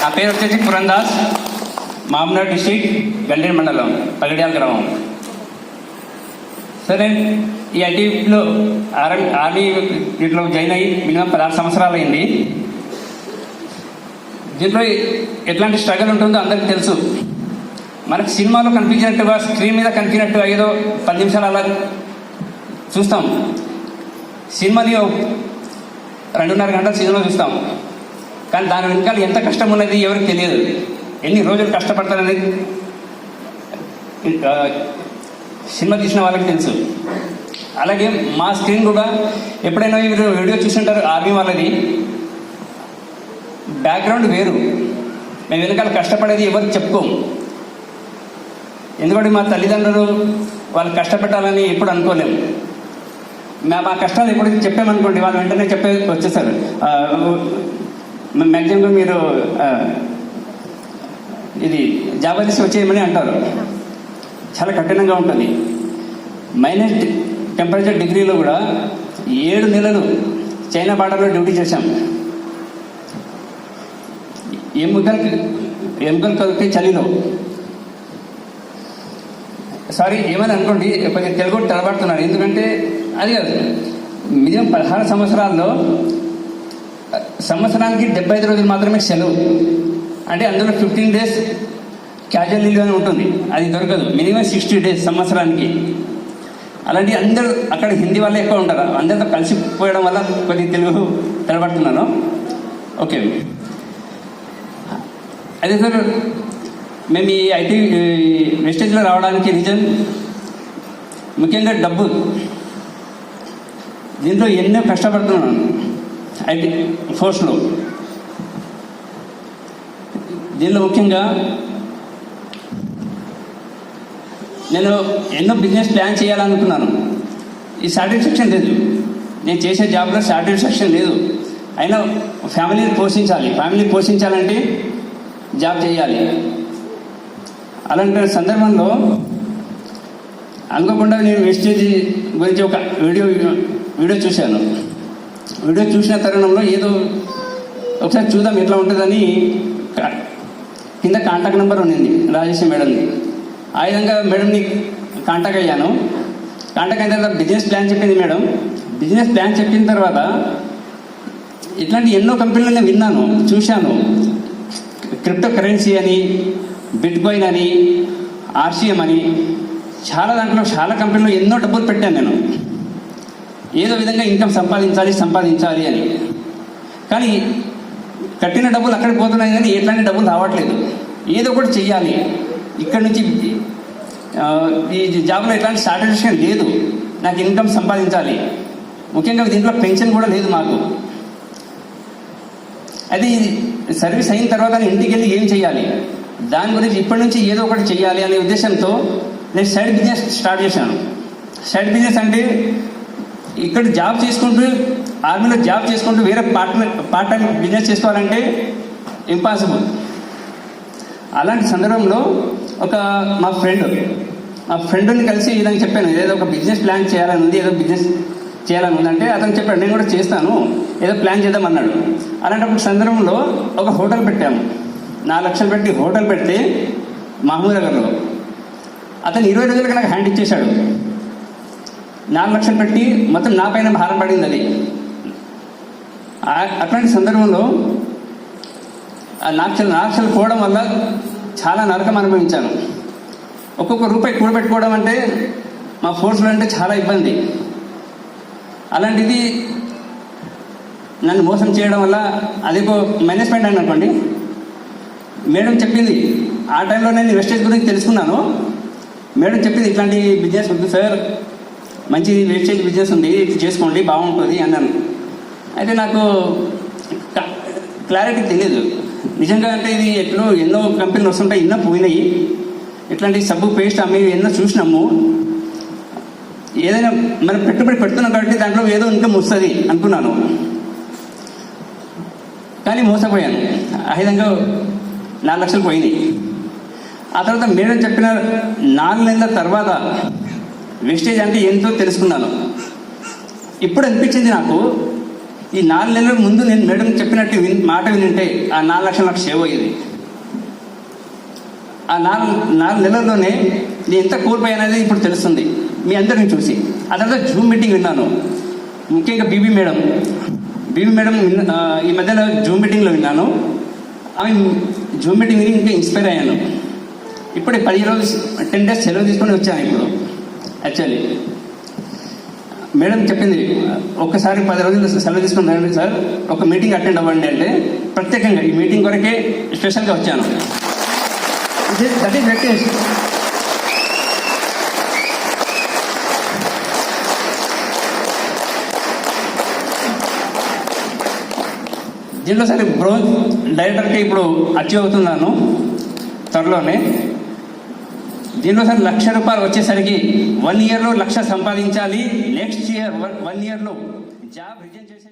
నా పేరు వచ్చేసి పురందాస్, మామనాడ్ డిస్ట్రిక్ట్, గండేరు మండలం, పగడియాల గ్రామం. సరే, ఈ ఐటీలో ఆర్మీ దీంట్లో జాయిన్ అయ్యి మినిమం 16 సంవత్సరాలు అయింది. దీంట్లో ఎట్లాంటి స్ట్రగల్ ఉంటుందో అందరికీ తెలుసు. మనకు సినిమాలో కనిపించినట్టుగా స్క్రీన్ మీద కనిపించినట్టుగా ఏదో 10 నిమిషాలు అలా చూస్తాం. సినిమాని 2.5 గంటల సినిమా చూస్తాం, కానీ దాని వెనకాల ఎంత కష్టం ఉన్నది ఎవరికి తెలియదు. ఎన్ని రోజులు కష్టపడతారనేది సినిమా తీసిన వాళ్ళకి తెలుసు. అలాగే మా స్క్రీన్ కూడా ఎప్పుడైనా మీరు వీడియో చూస్తుంటారు ఆర్మీ వాళ్ళది, బ్యాక్గ్రౌండ్ వేరు. మేము వెనకాల కష్టపడేది ఎవరికి చెప్పుకోము. ఎందుకంటే మా తల్లిదండ్రులు వాళ్ళు కష్టపెట్టాలని ఎప్పుడు అనుకోలేము. మేము ఆ కష్టాలు ఎప్పుడు చెప్పామనుకోండి, వాళ్ళు వెంటనే వచ్చేసారు. మ్యాక్సిమం మీరు ఇది జాబ్ తీసి వచ్చేయమని అంటారు. చాలా కఠినంగా ఉంటుంది. మైనస్ టెంపరేచర్ డిగ్రీలో కూడా 7 నెలలు చైనా బార్డర్లో డ్యూటీ చేశాం. ఎముకలు కలిపి చలిలో. సారీ ఏమని అనుకోండి, కొంచెం తెలుగు తడబడుతున్నారు. ఎందుకంటే అది కాదు, మినిమం 16 సంవత్సరాల్లో సంవత్సరానికి 75 రోజులు మాత్రమే సెలవు. అంటే అందులో 15 days క్యాజువల్ లీవ్ అని ఉంటుంది, అది దొరకదు. మినిమం 60 days సంవత్సరానికి. అలాంటి అందరూ అక్కడ హిందీ వాళ్ళే ఎక్కువ ఉంటారు. అందరితో కలిసిపోయడం వల్ల కొద్దిగా తెలుగు తడబడుతున్నాను. ఓకే, అదే సార్, మేము ఈ ఐటీ వెస్టేజ్లో రావడానికి రీజన్ ముఖ్యంగా డబ్బు. దీంట్లో ఎన్నో కష్టపడుతున్నాను ఐటీ ఫోర్స్లో. దీనిలో ముఖ్యంగా నేను ఎన్నో బిజినెస్ ప్లాన్ చేయాలనుకున్నాను. ఈ సాటిస్ఫాక్షన్ లేదు, నేను చేసే జాబ్లో సాటిస్ఫాక్షన్ లేదు. అయినా ఫ్యామిలీని పోషించాలంటే జాబ్ చేయాలి. అలాంటి సందర్భంలో అనుకోకుండా నేను వెస్టేజ్ గురించి ఒక వీడియో చూశాను. వీడియో చూసిన తరుణంలో ఏదో ఒకసారి చూద్దాం ఎట్లా ఉంటుందని కింద కాంటాక్ట్ నెంబర్ ఉండింది రాజేశ్వరి మేడంది. ఆ విధంగా మేడంని కాంటాక్ట్ అయ్యాను. కాంటాక్ట్ అయిన తర్వాత బిజినెస్ ప్లాన్ చెప్పింది మేడం. బిజినెస్ ప్లాన్ చెప్పిన తర్వాత ఇట్లాంటి ఎన్నో కంపెనీలు నేను విన్నాను, చూశాను. క్రిప్టో కరెన్సీ అని, బిట్కాయిన్ అని, ఆర్సీఎం అని, చాలా కంపెనీలో ఎన్నో డబ్బులు పెట్టాను నేను. ఏదో విధంగా ఇన్కమ్ సంపాదించాలి అని. కానీ కట్టిన డబ్బులు అక్కడికి పోతున్నాయి, కానీ ఎట్లాంటి డబ్బులు రావట్లేదు. ఏదో ఒకటి చెయ్యాలి. ఇక్కడ నుంచి ఈ జాబ్లో ఎట్లాంటి సాటిస్ఫాక్షన్ లేదు. నాకు ఇన్కమ్ సంపాదించాలి. ముఖ్యంగా దీంట్లో పెన్షన్ కూడా లేదు మాకు. అది సర్వీస్ అయిన తర్వాత ఇంటికి వెళ్ళి ఏం చేయాలి, దాని గురించి ఇప్పటి నుంచి ఏదో ఒకటి చేయాలి అనే ఉద్దేశంతో నేను సైడ్ బిజినెస్ స్టార్ట్ చేశాను. సైడ్ బిజినెస్ అంటే ఇక్కడ జాబ్ చేసుకుంటూ, ఆర్మీలో జాబ్ చేసుకుంటూ వేరే పార్ట్ టైం బిజినెస్ చేసుకోవాలంటే ఇంపాసిబుల్. అలాంటి సందర్భంలో మా ఫ్రెండ్ని కలిసి ఈ విధంగా చెప్పాను, ఏదో ఒక బిజినెస్ ప్లాన్ చేయాలని ఉంది, అంటే అతను చెప్పాడు నేను కూడా చేస్తాను, ఏదో ప్లాన్ చేద్దామన్నాడు. అలాంటప్పుడు సందర్భంలో ఒక హోటల్ పెట్టాము. 4 లక్షలు పెట్టి హోటల్ పెడితే మహమూద్ నగర్లో అతను 20 రోజులకు నాకు హ్యాండ్ ఇచ్చేశాడు. 4 లక్షలు పెట్టి మొత్తం నా పైన భారం పడింది అది. అట్లాంటి సందర్భంలో ఆ 4 లక్షలు పోవడం వల్ల చాలా నరకం అనుభవించాను. ఒక్కొక్క రూపాయి కూడబెట్టుకోవడం అంటే మా ఫోర్స్లో అంటే చాలా ఇబ్బంది. అలాంటిది నన్ను మోసం చేయడం వల్ల అది మైనస్ పాయింట్ అని అనుకోండి. మేడం చెప్పింది, ఆ టైంలో నేను వెస్టేజ్ గురించి తెలుసుకున్నాను. మేడం చెప్పింది ఇట్లాంటి బిజినెస్ ఉంది సార్, మంచి వెస్టేజ్ బిజినెస్ ఉంది, ఇది చేసుకోండి బాగుంటుంది అన్నాను. అయితే నాకు క్లారిటీ తెలియదు నిజంగా. అంటే ఇది ఎన్నో కంపెనీలు వస్తుంటాయి, ఎన్నో పోయినాయి. ఇట్లాంటి సబ్బు పేస్ట్ అమ్మి ఎన్నో చూసినాము. ఏదైనా మనం పెట్టుబడి పెడుతున్నాం కాబట్టి దాంట్లో ఏదో ఇన్కమ్ వస్తుంది అనుకున్నాను, కానీ మోసపోయాను. ఆ విధంగా 4 లక్షలు పోయినాయి. ఆ తర్వాత మేడం చెప్పిన 4 నెలల తర్వాత వెస్టేజ్ అంటే ఏంటో తెలుసుకున్నాను. ఇప్పుడు అనిపించింది నాకు, ఈ 4 నెలల ముందు నేను మేడం చెప్పినట్టు మాట వినింటే ఆ 4 లక్షలు నాకు సేవ్ అయ్యేది. ఆ 4 నెలల్లోనే నేను ఎంత కోల్పోయాననేది ఇప్పుడు తెలుస్తుంది మీ అందరిని చూసి. ఆ తర్వాత జూమ్ మీటింగ్ విన్నాను, ముఖ్యంగా బీబీ మేడం ఈ మధ్యన జూమ్ మీటింగ్లో విన్నాను. ఆమె జూమ్ మీటింగ్ విని ఇంకా ఇన్స్పైర్ అయ్యాను. ఇప్పుడే 10 డేస్ సెలవు తీసుకొని వచ్చాను. ఇప్పుడు యాక్చువల్లీ మేడం చెప్పింది ఒక్కసారి 10 రోజులు సెలవు తీసుకుని రండి సార్, ఒక మీటింగ్ అటెండ్ అవ్వండి అంటే ప్రత్యేకంగా ఈ మీటింగ్ కొరకే స్పెషల్గా వచ్చాను. దట్ ఈస్ వెక్టేజ్. దీంట్లో సరే బ్రోంజ్ డైరెక్టర్కి ఇప్పుడు అచీవ్ అవుతున్నాను త్వరలోనే. దీనిలో సార్ ₹1,00,000 వచ్చేసరికి 1 ఇయర్లో 1,00,000 సంపాదించాలి. నెక్స్ట్ ఇయర్ 1 ఇయర్లో జాబ్ రిజైన్ చేసే